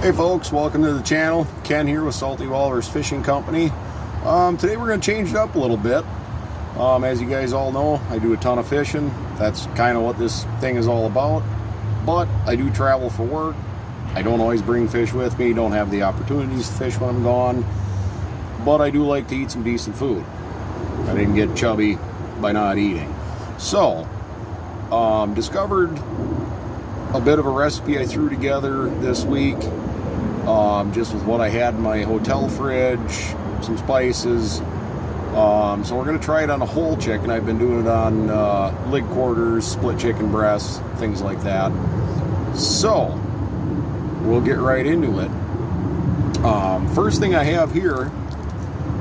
Hey folks, welcome to the channel. Ken here with Salty Walrus Fishing Company. Today we're going to change it up a little bit. As you guys all know, I do a ton of fishing. That's kind of what this thing is all about. But I do travel for work. I don't always bring fish with me, don't have the opportunities to fish when I'm gone. But I do like to eat some decent food. I didn't get chubby by not eating. So, discovered a bit of a recipe I threw together this week. Just with what I had in my hotel fridge, some spices. So we're going to try it on a whole chicken. I've been doing it on leg quarters, split chicken breasts, things like that. So we'll get right into it. First thing I have here,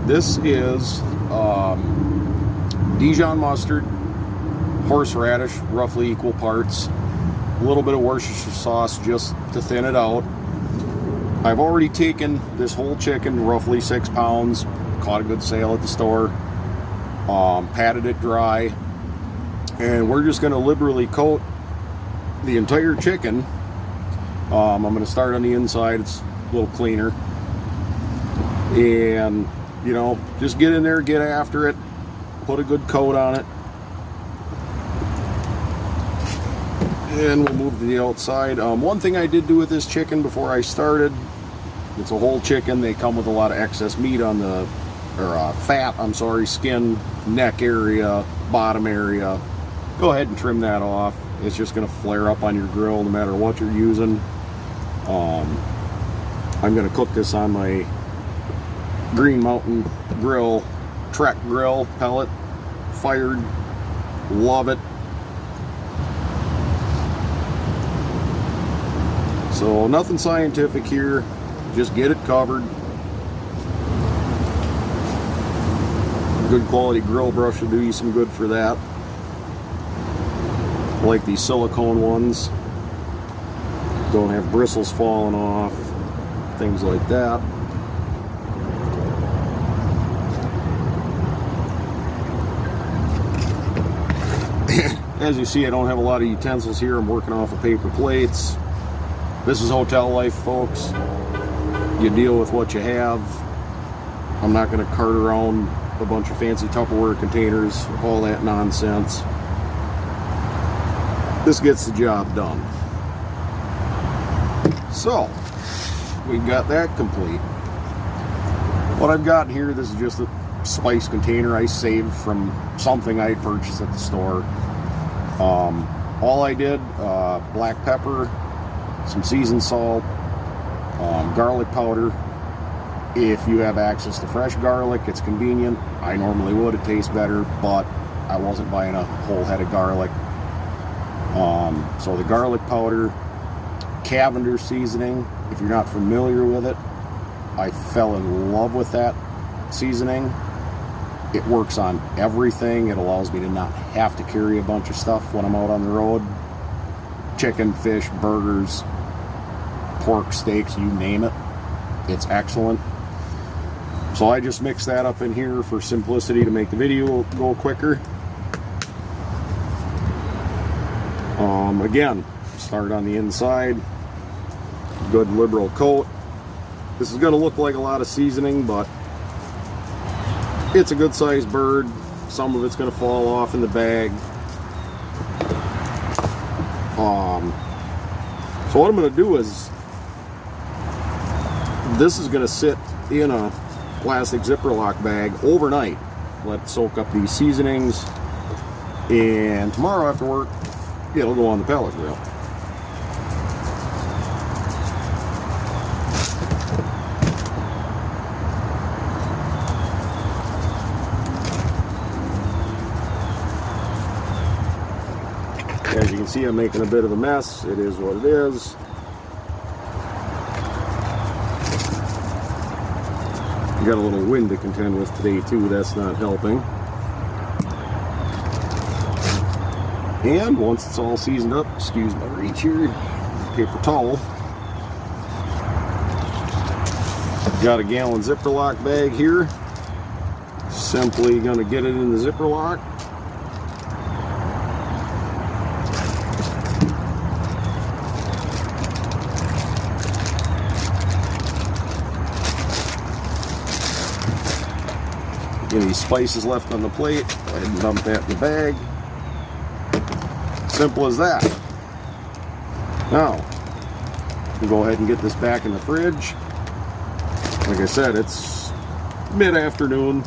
this is Dijon mustard, horseradish, roughly equal parts, a little bit of Worcestershire sauce just to thin it out. I've already taken this whole chicken, roughly 6 pounds, caught a good sale at the store, patted it dry, and we're just going to liberally coat the entire chicken. I'm going to start on the inside, it's a little cleaner, and you know, just get in there, get after it, put a good coat on it, and we'll move to the outside. One thing I did do with this chicken before I started, it's a whole chicken. They come with a lot of excess meat on the, or fat, I'm sorry, skin, neck area, bottom area. Go ahead and trim that off. It's just going to flare up on your grill no matter what you're using. I'm going to cook this on my Green Mountain grill, Trek grill, pellet, fired. Love it. So nothing scientific here, just get it covered. Good quality grill brush will do you some good for that. I like these silicone ones. Don't have bristles falling off, things like that. As you see, I don't have a lot of utensils here. I'm working off of paper plates. This is hotel life, folks. You deal with what you have. I'm not going to cart around a bunch of fancy Tupperware containers, all that nonsense. This gets the job done. So, we got that complete. What I've got here, this is just a spice container I saved from something I purchased at the store. All I did, black pepper, some seasoned salt, garlic powder. If you have access to fresh garlic, it's convenient. I normally would, it tastes better, but I wasn't buying a whole head of garlic. So the garlic powder, Cavender seasoning, if you're not familiar with it, I fell in love with that seasoning. It works on everything. It allows me to not have to carry a bunch of stuff when I'm out on the road. Chicken, fish, burgers, pork, steaks, you name it. It's excellent. So I just mix that up in here for simplicity to make the video go quicker. Again, start on the inside. Good liberal coat. This is going to look like a lot of seasoning, but it's a good sized bird. Some of it's going to fall off in the bag. So what I'm going to do is, this is going to sit in a plastic Ziploc bag overnight. Let it soak up these seasonings, and tomorrow after work, it'll go on the pellet grill. As you can see, I'm making a bit of a mess. It is what it is. We got a little wind to contend with today too, that's not helping. And once it's all seasoned up, excuse my reach here, paper towel. Got a gallon Ziploc bag here. Simply gonna get it in the Ziploc. Any spices left on the plate, go ahead and dump that in the bag. Simple as that. Now, we'll go ahead and get this back in the fridge. Like I said, it's mid-afternoon,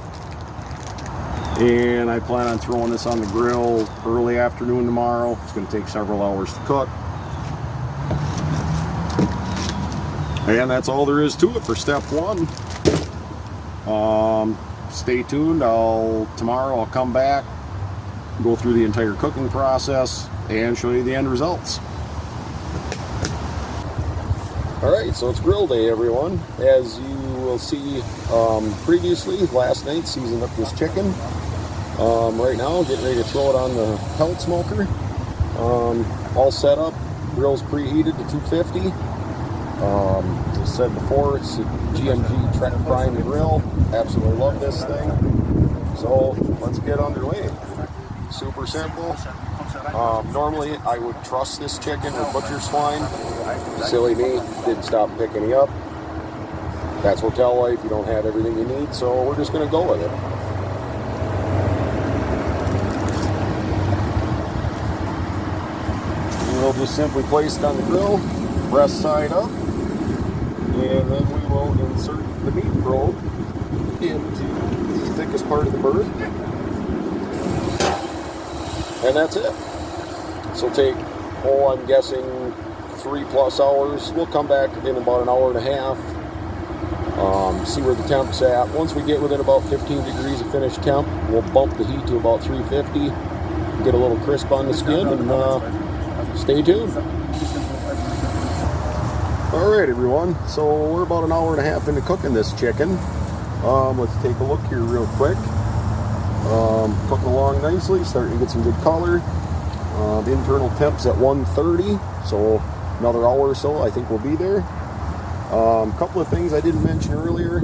and I plan on throwing this on the grill early afternoon tomorrow. It's going to take several hours to cook. And that's all there is to it for step one. Stay tuned. Tomorrow I'll come back, go through the entire cooking process, and show you the end results. Alright, so it's grill day, everyone. As you will see previously, last night seasoned up this chicken. Right now, getting ready to throw it on the pellet smoker. All set up. Grill's preheated to 250. As I said before, it's a GMG Trek Prime grill. Absolutely love this thing. So let's get underway. Super simple. Normally I would truss this chicken with butcher swine. Silly me, didn't stop and pick any up. That's hotel life, you don't have everything you need, so we're just going to go with it. We'll just simply place it on the grill, breast side up, and then we will insert the meat probe into the thickest part of the bird. And that's it. This will take, I'm guessing 3+ hours. We'll come back in about an hour and a half, see where the temp's at. Once we get within about 15 degrees of finished temp, we'll bump the heat to about 350, get a little crisp on the skin, and stay tuned. Alright everyone, so we're about an hour and a half into cooking this chicken. Let's take a look here real quick. Cooking along nicely, starting to get some good color. The internal temp's at 130, so another hour or so I think we'll be there. Couple of things I didn't mention earlier.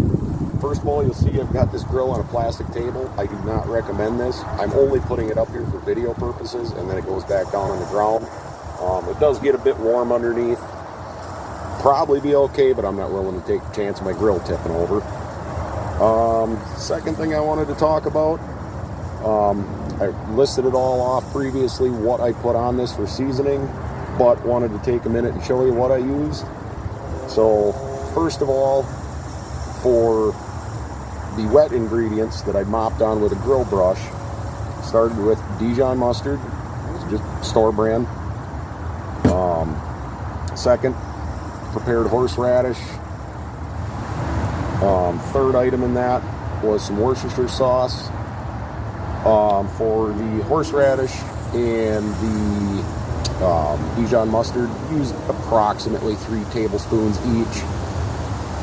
First of all, you'll see I've got this grill on a plastic table. I do not recommend this. I'm only putting it up here for video purposes, and then it goes back down on the ground. It does get a bit warm underneath. Probably be okay, but I'm not willing to take a chance of my grill tipping over. Second thing I wanted to talk about, I listed it all off previously, what I put on this for seasoning, but wanted to take a minute and show you what I used. So first of all, for the wet ingredients that I mopped on with a grill brush, started with Dijon mustard, it's just store brand. Second, prepared horseradish. Third item in that was some Worcestershire sauce. For the horseradish and the Dijon mustard, used approximately 3 tablespoons each.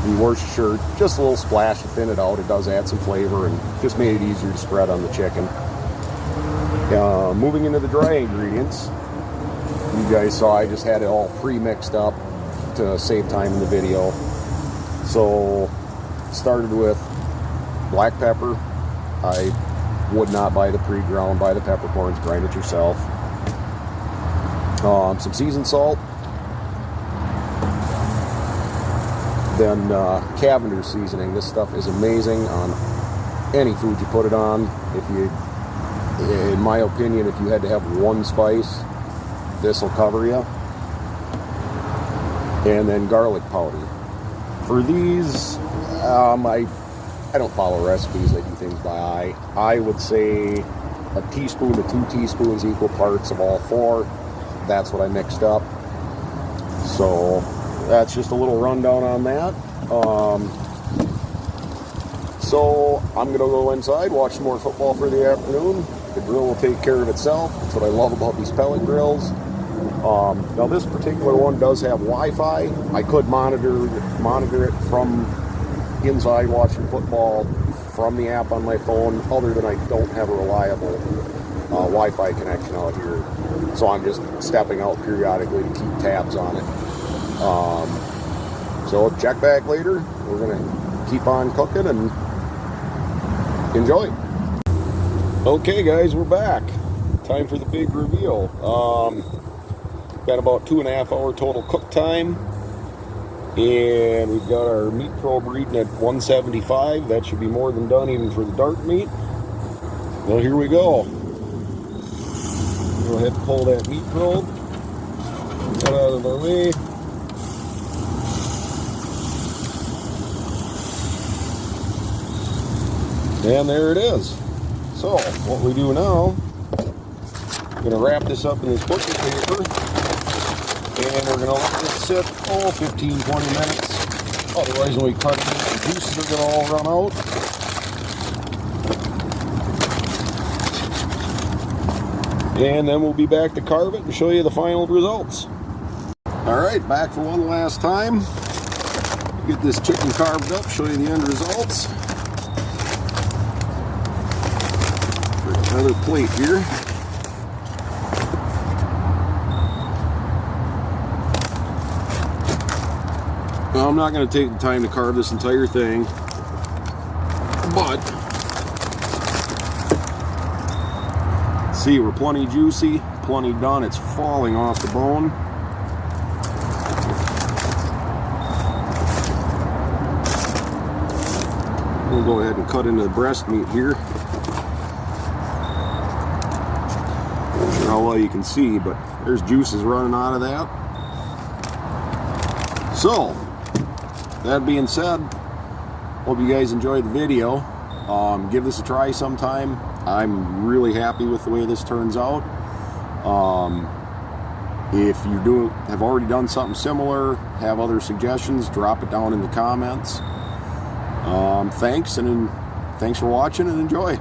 The Worcestershire, just a little splash to thin it out. It does add some flavor and just made it easier to spread on the chicken. Moving into the dry ingredients, you guys saw I just had it all pre-mixed up to save time in the video. So started with black pepper. I would not buy the pre-ground, buy the peppercorns, grind it yourself. Some seasoned salt. Then Cavender seasoning. This stuff is amazing on any food you put it on. If you, in my opinion, if you had to have one spice, this will cover you. And then garlic powder. For these, I don't follow recipes, I do things by eye. I would say a teaspoon to 2 teaspoons equal parts of all 4. That's what I mixed up. So that's just a little rundown on that. So I'm going to go inside, watch some more football for the afternoon. The grill will take care of itself. That's what I love about these pellet grills. Now this particular one does have Wi-Fi. I could monitor it from inside watching football from the app on my phone, other than I don't have a reliable Wi-Fi connection out here. So I'm just stepping out periodically to keep tabs on it. So check back later. We're going to keep on cooking and enjoy. Okay guys, we're back. Time for the big reveal. Got about 2.5 hour total cook time. And we've got our meat probe reading at 175. That should be more than done even for the dark meat. Well, here we go. Go ahead and pull that meat probe. Get out of our way. And there it is. So, what we do now, we're going to wrap this up in this butcher paper. And we're going to let this sit, 15-20 minutes. Otherwise, when we cut it, the juices are going to all run out. And then we'll be back to carve it and show you the final results. Alright, back for one last time. Get this chicken carved up, show you the end results. Another plate here. Well, I'm not going to take the time to carve this entire thing, but see, we're plenty juicy, plenty done. It's falling off the bone. We'll go ahead and cut into the breast meat here. Not sure how well you can see, but there's juices running out of that. So, that being said, hope you guys enjoyed the video. Give this a try sometime. I'm really happy with the way this turns out. If you have already done something similar, have other suggestions, drop it down in the comments. Thanks for watching and enjoy.